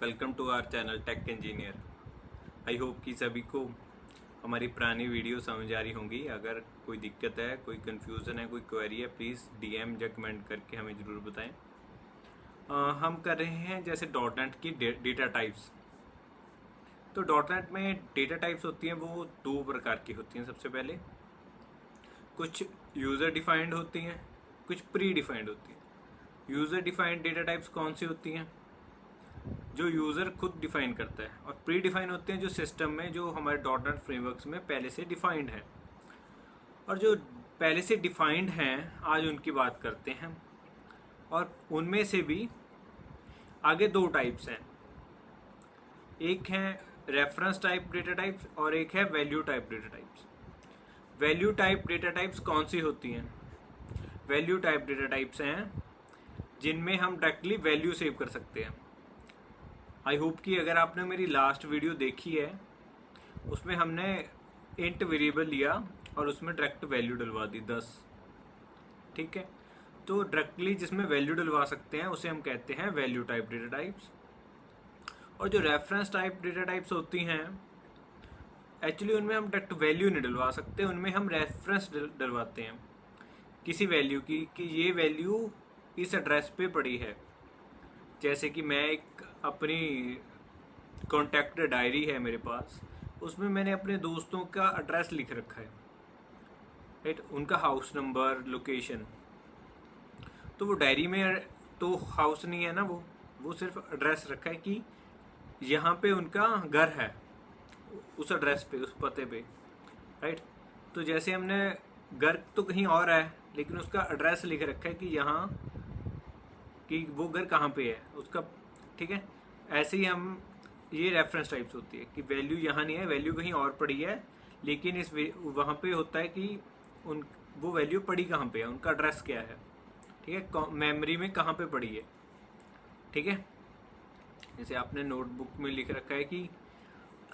Welcome to our channel tech engineer. I hope कि सभी को हमारी पुरानी वीडियो समझ आ रही होंगी। अगर कोई दिक्कत है, कोई कन्फ्यूज़न है, कोई क्वेरी है, प्लीज़ डीएम या कमेंट करके हमें ज़रूर बताएं। हम कर रहे हैं जैसे डॉट नेट की डेटा टाइप्स। तो डॉट नेट में डेटा टाइप्स होती हैं वो दो प्रकार की होती हैं। सबसे पहले कुछ यूज़र डिफाइंड होती हैं, कुछ प्री डिफाइंड होती हैं। यूज़र डिफाइंड डेटा टाइप्स कौन सी होती हैं? जो यूज़र खुद डिफाइन करता है। और प्री डिफाइन होते हैं जो सिस्टम में, जो हमारे डॉट नेट फ्रेमवर्क्स में पहले से डिफाइंड है। और जो पहले से डिफाइंड हैं आज उनकी बात करते हैं। और उनमें से भी आगे दो टाइप्स हैं, एक है रेफरेंस टाइप डेटा टाइप्स और एक है value type data types. Value type data types कौन सी होती हैं? वैल्यू टाइप डेटा टाइप्स हैं जिनमें हम डायरेक्टली वैल्यू सेव कर सकते हैं। आई होप कि अगर आपने मेरी लास्ट वीडियो देखी है उसमें हमने इंट वेरिएबल लिया और उसमें डायरेक्ट वैल्यू डलवा दी 10। ठीक है, तो डायरेक्टली जिसमें वैल्यू डलवा सकते हैं उसे हम कहते हैं वैल्यू टाइप डेटा टाइप्स। और जो रेफरेंस टाइप डेटा टाइप्स होती हैं एक्चुअली उनमें हम डायरेक्ट वैल्यू नहीं डलवा सकते, उनमें हम रेफरेंस डलवाते हैं किसी वैल्यू की कि ये वैल्यू इस एड्रेस पे पड़ी है। जैसे कि मैं एक अपनी कॉन्टैक्ट डायरी है मेरे पास, उसमें मैंने अपने दोस्तों का एड्रेस लिख रखा है, राइट, उनका हाउस नंबर, लोकेशन। तो वो डायरी में तो हाउस नहीं है ना, वो सिर्फ एड्रेस रखा है कि यहाँ पे उनका घर है, उस एड्रेस पे, उस पते पे, राइट। तो जैसे हमने घर तो कहीं और है लेकिन उसका एड्रेस लिख रखा है कि यहाँ, कि वो घर कहाँ पे है उसका। ठीक है, ऐसे ही हम, ये रेफरेंस टाइप्स होती है कि वैल्यू यहाँ नहीं है, वैल्यू कहीं और पड़ी है, लेकिन इस वहाँ पे होता है कि उन वो वैल्यू पड़ी कहाँ पे है, उनका एड्रेस क्या है। ठीक है, मेमोरी में कहाँ पे पड़ी है। ठीक है, जैसे आपने नोटबुक में लिख रखा है कि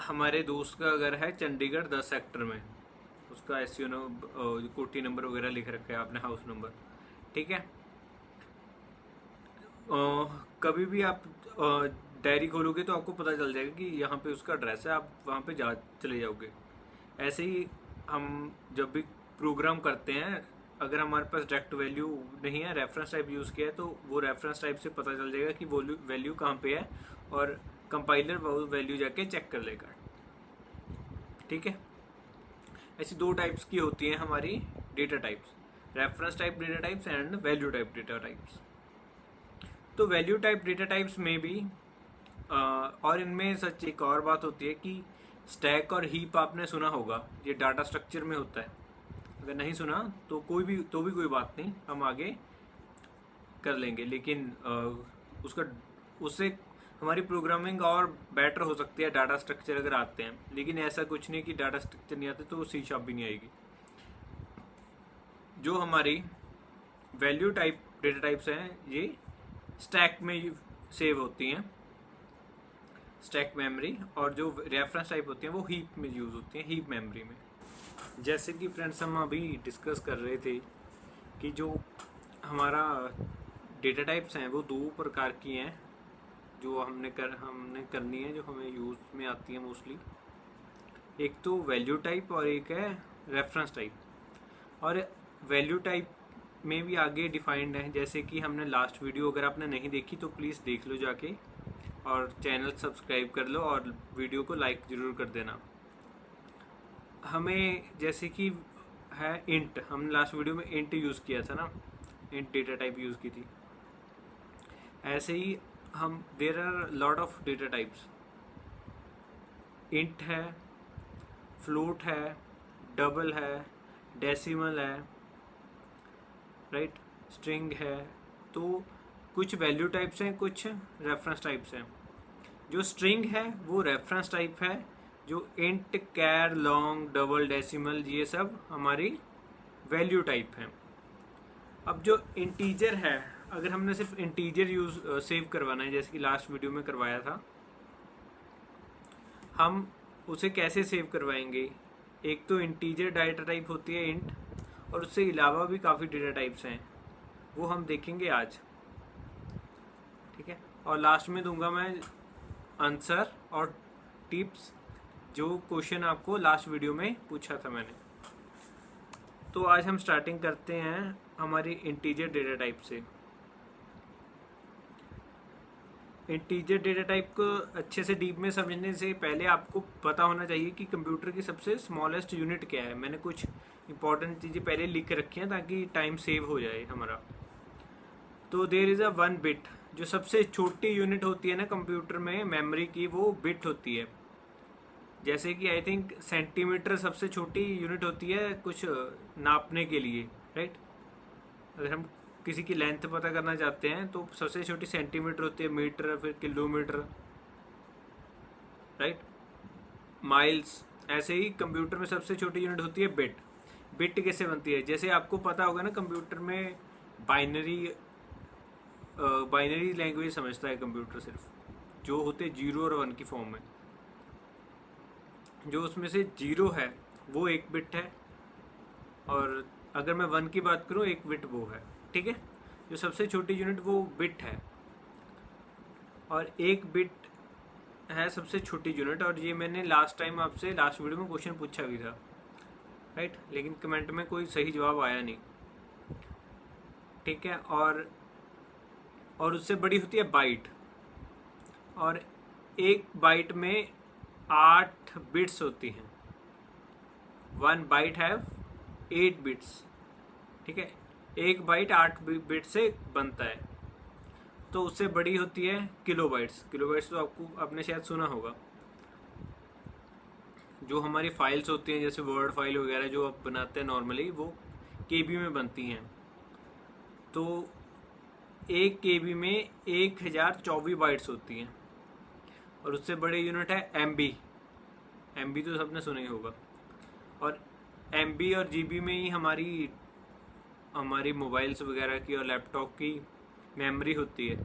हमारे दोस्त का घर है चंडीगढ़ 10 सेक्टर में, उसका एसयू कोठी नंबर वगैरह लिख रखा है आपने, हाउस नंबर। ठीक है, कभी भी आप डायरी खोलोगे तो आपको पता चल जाएगा कि यहाँ पे उसका एड्रेस है, आप वहाँ पे जा चले जाओगे। ऐसे ही हम जब भी प्रोग्राम करते हैं, अगर हमारे पास डायरेक्ट वैल्यू नहीं है, रेफरेंस टाइप यूज़ किया है, तो वो रेफरेंस टाइप से पता चल जाएगा कि वो वैल्यू कहाँ पे है और कंपाइलर वो वैल्यू जाके चेक कर लेगा। ठीक है, ऐसी दो टाइप्स की होती हैं हमारी data types, reference type data types and value type data types. तो वैल्यू टाइप डेटा टाइप्स में भी और इनमें सच एक और बात होती है कि स्टैक और हीप आपने सुना होगा, ये डाटा स्ट्रक्चर में होता है। अगर नहीं सुना तो भी कोई बात नहीं, हम आगे कर लेंगे, लेकिन उससे हमारी प्रोग्रामिंग और बेटर हो सकती है डाटा स्ट्रक्चर अगर आते हैं। लेकिन ऐसा कुछ नहीं कि डाटा स्ट्रक्चर नहीं आते तो सी शार्प भी नहीं आएगी। जो हमारी वैल्यू टाइप डेटा टाइप्स हैं ये स्टैक में सेव होती हैं, स्टैक मेमोरी। और जो रेफरेंस टाइप होती हैं वो हीप में यूज़ होती हैं, हीप मेमोरी में। जैसे कि फ्रेंड्स हम अभी डिस्कस कर रहे थे कि जो हमारा डेटा टाइप्स हैं वो दो प्रकार की हैं जो हमने करनी है, जो हमें यूज़ में आती है मोस्टली। एक तो वैल्यू टाइप और एक है रेफरेंस टाइप। और वैल्यू टाइप में भी आगे डिफाइंड है, जैसे कि हमने लास्ट वीडियो, अगर आपने नहीं देखी तो प्लीज़ देख लो जाके, और चैनल सब्सक्राइब कर लो और वीडियो को लाइक ज़रूर कर देना। हमें जैसे कि है इंट, हमने लास्ट वीडियो में इंट यूज़ किया था ना, इंट डेटा टाइप यूज़ की थी। ऐसे ही हम there are lot of data types, int है, फ्लोट है, डबल है, डेसिमल है, राइट, स्ट्रिंग है। तो कुछ वैल्यू टाइप्स हैं, कुछ रेफरेंस टाइप्स हैं। जो स्ट्रिंग है वो रेफरेंस टाइप है, जो इंट, कैर, लॉन्ग, डबल, डेसिमल, ये सब हमारी वैल्यू टाइप हैं। अब जो इंटीजर है, अगर हमने सिर्फ इंटीजर सेव करवाना है जैसे कि लास्ट वीडियो में करवाया था, हम उसे कैसे सेव करवाएंगे? एक तो इंटीजर डाटा टाइप होती है इंट, और उससे अलावा भी काफ़ी डेटा टाइप्स हैं, वो हम देखेंगे आज। ठीक है, और लास्ट में दूंगा मैं आंसर और टिप्स जो क्वेश्चन आपको लास्ट वीडियो में पूछा था मैंने। तो आज हम स्टार्टिंग करते हैं हमारी इंटीजर डेटा टाइप से। इंटीजर डेटा टाइप को अच्छे से डीप में समझने से पहले आपको पता होना चाहिए कि कंप्यूटर की सबसे स्मॉलेस्ट यूनिट क्या है। मैंने कुछ इंपॉर्टेंट चीज़ें पहले लिख के रखी हैं ताकि टाइम सेव हो जाए हमारा। तो देयर इज़ अ 1 बिट, जो सबसे छोटी यूनिट होती है ना कंप्यूटर में मेमोरी की, वो बिट होती है। जैसे कि आई थिंक सेंटीमीटर सबसे छोटी यूनिट होती है कुछ नापने के लिए, राइट। अगर हम किसी की लेंथ पता करना चाहते हैं तो सबसे छोटी सेंटीमीटर होती है, मीटर, फिर किलोमीटर, राइट, माइल्स। ऐसे ही कंप्यूटर में सबसे छोटी यूनिट होती है बिट। बिट कैसे बनती है? जैसे आपको पता होगा ना, कंप्यूटर में बाइनरी लैंग्वेज समझता है कंप्यूटर, सिर्फ जो होते 0 और 1 की फॉर्म में। जो उसमें से 0 है वो 1 बिट है, और अगर मैं 1 की बात करूँ 1 बिट वो है, ठीक है। जो सबसे छोटी यूनिट वो बिट है, और 1 बिट है सबसे छोटी यूनिट। और ये मैंने लास्ट टाइम आपसे लास्ट वीडियो में क्वेश्चन पूछा भी था, राइट, लेकिन कमेंट में कोई सही जवाब आया नहीं, ठीक है। और उससे बड़ी होती है बाइट, और 1 बाइट में 8 बिट्स होती हैं। 1 बाइट हैव 8 बिट्स, ठीक है। 1 बाइट 8 बिट से बनता है। तो उससे बड़ी होती है किलोबाइट्स। किलोबाइट्स तो आपने शायद सुना होगा। जो हमारी फाइल्स होती हैं जैसे वर्ड फाइल वगैरह जो आप बनाते हैं नॉर्मली, वो केबी में बनती हैं। तो 1 केबी में 1024 बाइट्स होती हैं। और उससे बड़ी यूनिट है एमबी। एमबी तो सबने सुना ही होगा। और एमबी और जीबी में ही हमारी मोबाइल्स वगैरह की और लैपटॉप की मेमोरी होती है।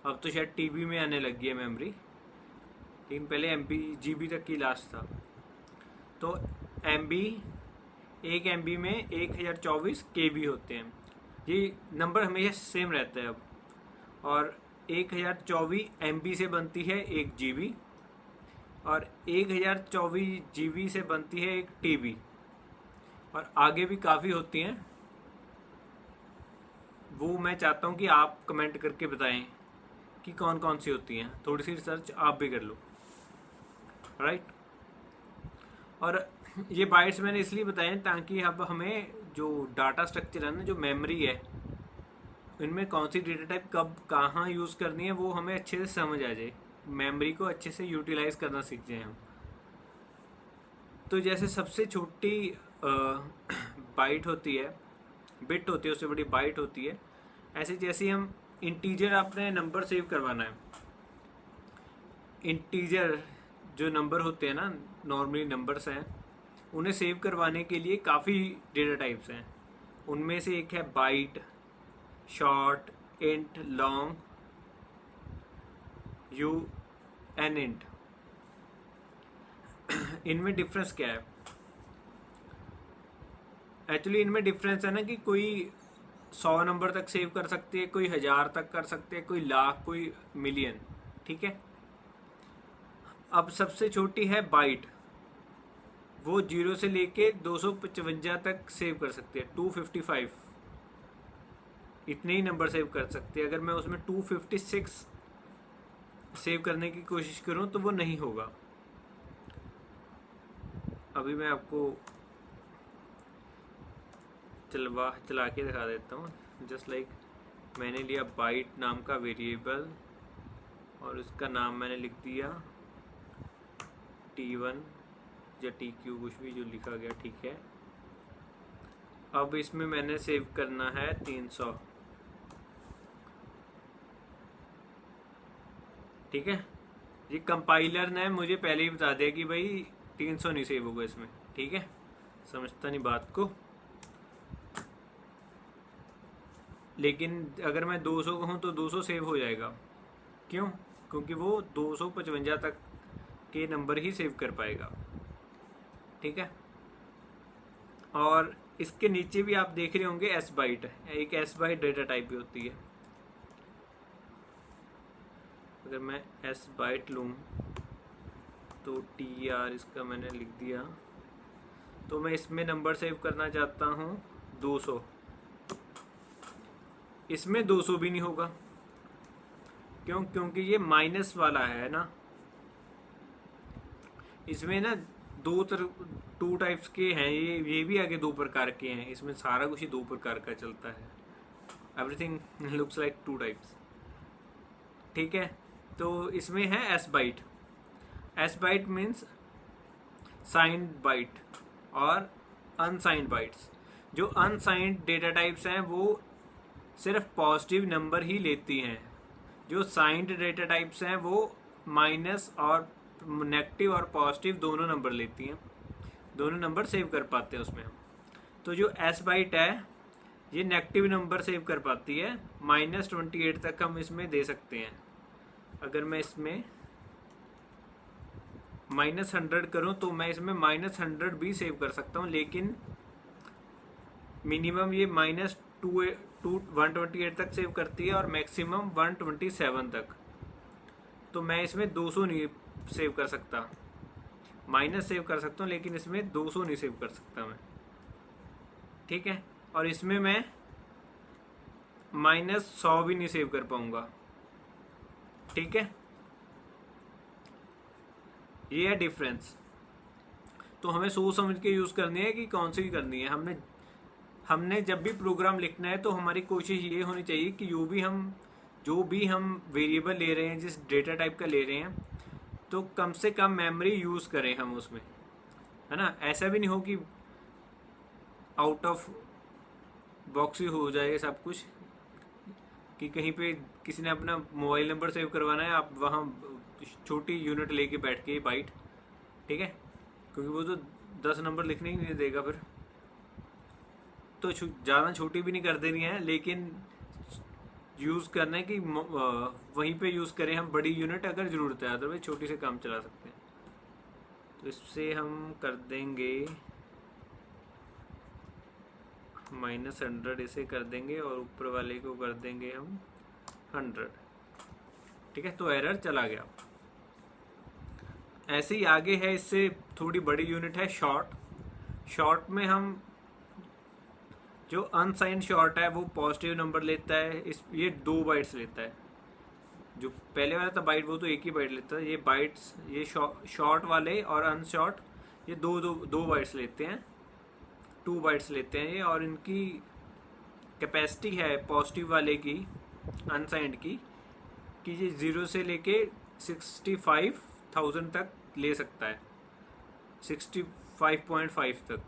अब तो शायद टीवी में आने लगी है मेमोरी, लेकिन पहले एमबी जीबी तक की लास्ट था। तो एमबी, 1 एमबी में 1024 केबी होते हैं। ये नंबर हमेशा सेम रहता है अब। और 1024 एमबी से बनती है 1 जीबी, और 1024 जीबी से बनती है 1 टीबी, और आगे भी काफ़ी होती हैं। वो मैं चाहता हूँ कि आप कमेंट करके बताएं कि कौन कौन सी होती हैं। थोड़ी सी रिसर्च आप भी कर लो, राइट। और ये बाइट्स मैंने इसलिए बताए ताकि अब हमें जो डाटा स्ट्रक्चर है ना, जो मेमोरी है, इनमें कौन सी डेटा टाइप कब कहाँ यूज़ करनी है वो हमें अच्छे से समझ आ जाए, मेमोरी को अच्छे से यूटिलाइज करना सीख जाए हम। तो जैसे सबसे छोटी बाइट होती है, बिट होती है, उससे बड़ी बाइट होती है। ऐसे जैसे हम इंटीजर, अपने नंबर सेव करवाना है, इंटीजर जो नंबर होते हैं ना, नॉर्मली नंबर्स हैं, उन्हें सेव करवाने के लिए काफ़ी डेटा टाइप्स हैं। उनमें से एक है byte, short, int, long, U N int. इनमें डिफरेंस क्या है? एक्चुअली इनमें डिफरेंस है ना कि कोई 100 नंबर तक सेव कर सकती है, कोई 1000 तक कर सकते हैं, कोई लाख, कोई मिलियन, ठीक है। अब सबसे छोटी है बाइट, वो 0 से लेके 255 तक सेव कर सकती है। 255 इतने ही नंबर सेव कर सकती है। अगर मैं उसमें 256 सेव करने की कोशिश करूं तो वो नहीं होगा। अभी मैं आपको चला के दिखा देता हूँ। जस्ट लाइक मैंने लिया बाइट नाम का वेरिएबल, और उसका नाम मैंने लिख दिया T1 या TQ, कुछ भी जो लिखा गया, ठीक है। अब इसमें मैंने सेव करना है 300, ठीक है। ये कंपाइलर ने मुझे पहले ही बता दिया कि भाई 300 नहीं सेव होगा इसमें, ठीक है। समझता नहीं बात को। लेकिन अगर मैं 200 कहूँ तो 200 सेव हो जाएगा। क्यों? क्योंकि वो 255 तक के नंबर ही सेव कर पाएगा, ठीक है। और इसके नीचे भी आप देख रहे होंगे एस बाइट, एक एस बाइट डेटा टाइप भी होती है। अगर मैं एस बाइट लूँ तो टी आर इसका मैंने लिख दिया। तो मैं इसमें नंबर सेव करना चाहता हूँ 200। इसमें 200 भी नहीं होगा, क्यों? क्योंकि ये माइनस वाला है ना। इसमें ना टू टाइप्स के हैं, ये भी आगे दो प्रकार के हैं। इसमें सारा कुछ ही दो प्रकार का चलता है। Everything looks like two types. ठीक है, तो इसमें है S byte. S byte means signed byte और अनसाइंड बाइट्स। जो अनसाइंड डेटा टाइप्स हैं वो सिर्फ पॉजिटिव नंबर ही लेती हैं। जो साइंड डेटा टाइप्स हैं वो माइनस और नेगेटिव और पॉजिटिव दोनों नंबर लेती हैं, दोनों नंबर सेव कर पाते हैं उसमें हम। तो जो एस बाइट है ये नेगेटिव नंबर सेव कर पाती है, -28 तक हम इसमें दे सकते हैं। अगर मैं इसमें -100 करूं तो मैं इसमें -100 भी सेव कर सकता हूं, लेकिन मिनिमम ये -128 तक सेव करती है और मैक्सिमम 127 तक। तो मैं इसमें 200 नहीं सेव कर सकता, माइनस सेव कर सकता हूँ, लेकिन इसमें 200 नहीं सेव कर सकता मैं। ठीक है, और इसमें मैं -100 भी नहीं सेव कर पाऊंगा। ठीक है, ये है डिफरेंस। तो हमें सोच समझ के यूज़ करनी है कि कौन सी करनी है। हमने जब भी प्रोग्राम लिखना है तो हमारी कोशिश ये होनी चाहिए कि जो भी हम वेरिएबल ले रहे हैं, जिस डेटा टाइप का ले रहे हैं, तो कम से कम मेमोरी यूज़ करें हम उसमें, है ना। ऐसा भी नहीं हो कि आउट ऑफ बॉक्स ही हो जाए सब कुछ, कि कहीं पे किसी ने अपना मोबाइल नंबर सेव करवाना है, आप वहाँ छोटी यूनिट लेके बैठ के बाइट। ठीक है, क्योंकि वो तो 10 नंबर लिखने ही नहीं देगा फिर। तो ज़्यादा छोटी भी नहीं कर देनी है, लेकिन यूज़ करना है कि वहीं पे यूज़ करें हम बड़ी यूनिट अगर ज़रूरत है, अदरवाइज छोटी से काम चला सकते हैं। तो इससे हम कर देंगे -100, इसे कर देंगे और ऊपर वाले को कर देंगे हम 100। ठीक है, तो एरर चला गया। ऐसे ही आगे है, इससे थोड़ी बड़ी यूनिट है शॉर्ट में हम जो अनसाइंड शॉर्ट है वो पॉजिटिव नंबर लेता है। ये 2 बाइट्स लेता है। जो पहले वाला था बाइट वो तो एक ही बाइट लेता है। ये बाइट्स, ये शॉर्ट वाले और अनशॉर्ट, ये दो बाइट्स लेते हैं, 2 बाइट्स लेते हैं ये। और इनकी कैपेसिटी है पॉजिटिव वाले की, अनसाइंड की, कि ये 0 से लेके 65,000 तक ले सकता है। 65.5 तक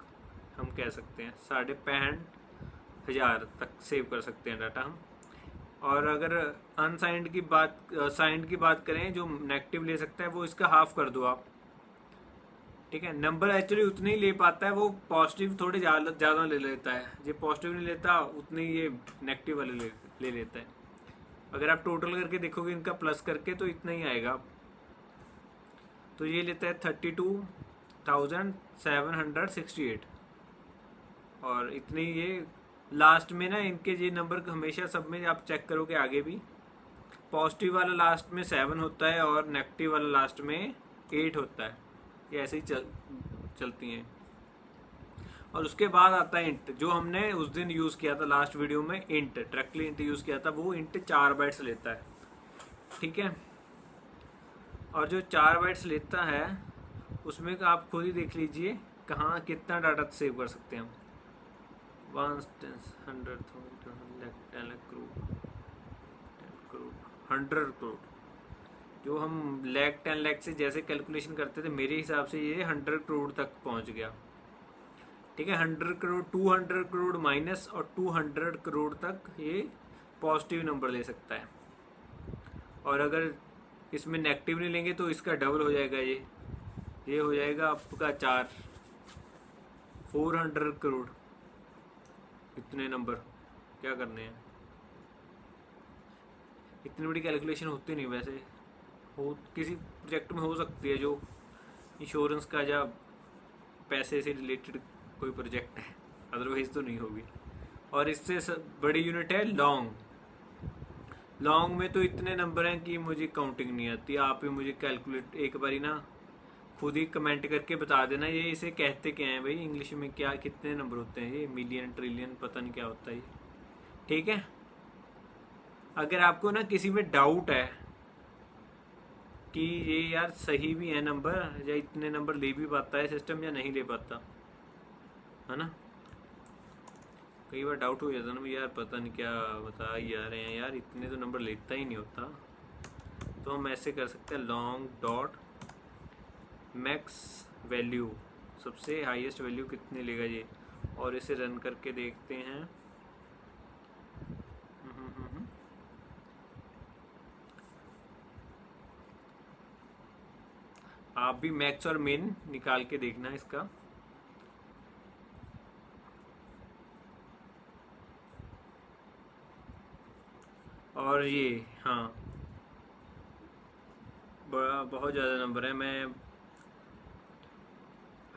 हम कह सकते हैं, 65,500 तक सेव कर सकते हैं डाटा हम। और अगर अनसाइंड की बात साइंड की बात करें, जो नेगेटिव ले सकता है, वो इसका हाफ कर दो आप। ठीक है, नंबर एक्चुअली उतने ही ले पाता है, वो पॉजिटिव थोड़े ज़्यादा ले लेता है। जो पॉजिटिव नहीं लेता उतने ही ये नेगेटिव वाले ले लेता है। अगर आप टोटल करके देखोगे इनका प्लस करके तो इतना ही आएगा। तो ये लेता है 32,768, और इतने ये लास्ट में ना, इनके ये नंबर हमेशा सब में आप चेक करोगे आगे भी, पॉजिटिव वाला लास्ट में 7 होता है और नेगेटिव वाला लास्ट में 8 होता है। ये ऐसे ही चलती हैं। और उसके बाद आता है इंट, जो हमने उस दिन यूज़ किया था लास्ट वीडियो में, इंट डायरेक्टली इंट यूज़ किया था। वो इंट 4 बाइट्स लेता है। ठीक है, और जो 4 बाइट्स लेता है उसमें आप खुद ही देख लीजिए कहाँ कितना डाटा सेव कर सकते हैं हम। 1 100 10 लाख करोड़ 100 करोड़। जो हम 10 लाख से जैसे कैलकुलेशन करते थे, मेरे हिसाब से ये 100 करोड़ तक पहुंच गया। ठीक है, 100 करोड़, 200 करोड़ माइनस और 200 करोड़ तक ये पॉजिटिव नंबर ले सकता है। और अगर इसमें नेगेटिव नहीं लेंगे तो इसका डबल हो जाएगा। ये हो जाएगा आपका 400 करोड़। इतने नंबर क्या करने हैं, इतनी बड़ी कैलकुलेशन होती नहीं वैसे। हो किसी प्रोजेक्ट में हो सकती है, जो इंश्योरेंस का या पैसे से रिलेटेड कोई प्रोजेक्ट है, अदरवाइज तो नहीं होगी। और इससे बड़ी यूनिट है लॉन्ग में तो इतने नंबर हैं कि मुझे काउंटिंग नहीं आती। आप ही मुझे कैलकुलेट एक बारी ना खुद ही कमेंट करके बता देना ये इसे कहते क्या हैं भाई, इंग्लिश में क्या कितने नंबर होते हैं, ये मिलियन ट्रिलियन पता नहीं क्या होता है ये। ठीक है, अगर आपको ना किसी में डाउट है कि ये यार सही भी है नंबर या इतने नंबर ले भी पाता है सिस्टम या नहीं ले पाता, है ना, कई बार डाउट हो जाता ना यार पता नहीं क्या बता ही आ रहे हैं यार, इतने तो नंबर लेता ही नहीं होता, तो हम ऐसे कर सकते हैं लॉन्ग डॉट मैक्स वैल्यू, सबसे हाईएस्ट वैल्यू कितने लेगा ये, और इसे रन करके देखते हैं। आप भी मैक्स और मिन निकाल के देखना इसका। और ये हाँ बहुत ज़्यादा नंबर है, मैं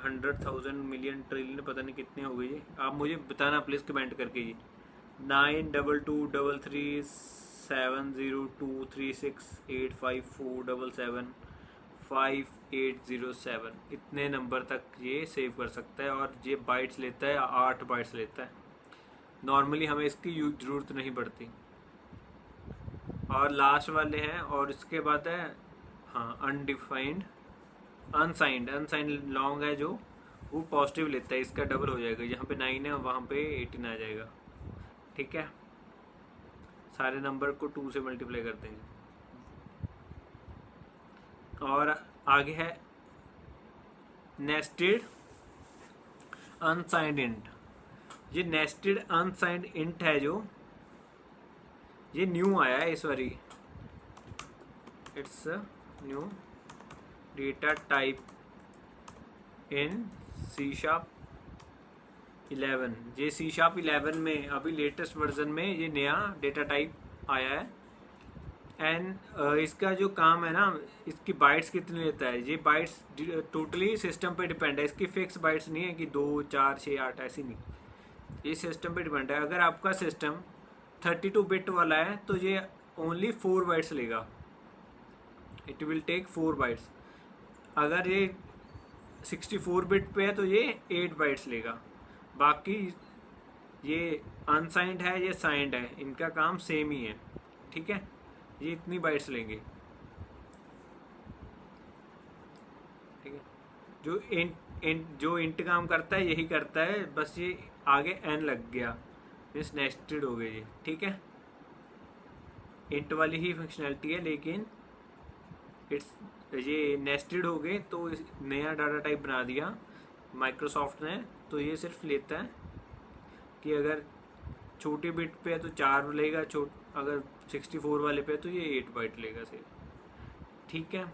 100,000 मिलियन ट्रिलियन पता नहीं कितने हो गए ये, आप मुझे बताना प्लीज़ कमेंट करके। ये 9222336854775807 इतने नंबर तक ये सेव कर सकता है, और ये बाइट्स लेता है, 8 बाइट्स लेता है। नॉर्मली हमें इसकी ज़रूरत नहीं पड़ती। और लास्ट वाले हैं, और इसके बाद है हाँ अनडिफाइंड अनसाइंड। अनसाइंड लॉन्ग है जो वो पॉजिटिव लेता है, इसका डबल हो जाएगा, यहाँ पे 9 है वहाँ पे 18 आ जाएगा। ठीक है, सारे नंबर को 2 से मल्टीप्लाई कर देंगे। और आगे है नेस्टेड अनसाइंड इंट। ये नेस्टेड अनसाइंड इंट है जो ये न्यू आया है इस बारी, it's new data type in C#11। ये C#11 में अभी लेटेस्ट वर्जन में ये नया डेटा टाइप आया है। एंड इसका जो काम है ना, इसकी बाइट्स कितनी लेता है, ये बाइट्स टोटली सिस्टम पे डिपेंड है, इसकी फिक्स बाइट्स नहीं है कि 2 4 6 8 ऐसी नहीं, ये सिस्टम पे डिपेंड है। अगर आपका सिस्टम 32 बिट वाला है तो ये ओनली 4 बाइट्स लेगा, इट विल टेक 4 बाइट्स। अगर ये 64 बिट पे है तो ये 8 बाइट्स लेगा। बाकी ये अनसाइंड है ये साइंड है, इनका काम सेम ही है। ठीक है, ये इतनी बाइट्स लेंगे। ठीक है, जो इंट काम करता है यही करता है, बस ये आगे n लग गया, इस नेस्टेड हो गए ये। ठीक है, इंट वाली ही फंक्शनैलिटी है लेकिन इट्स ये नेस्टेड हो गए, तो नया डाटा टाइप बना दिया माइक्रोसॉफ्ट ने। तो ये सिर्फ लेता है कि अगर छोटी बिट पे है तो 4 लेगा, अगर 64 वाले पे है तो ये 8 बाइट लेगा सिर्फ। ठीक है,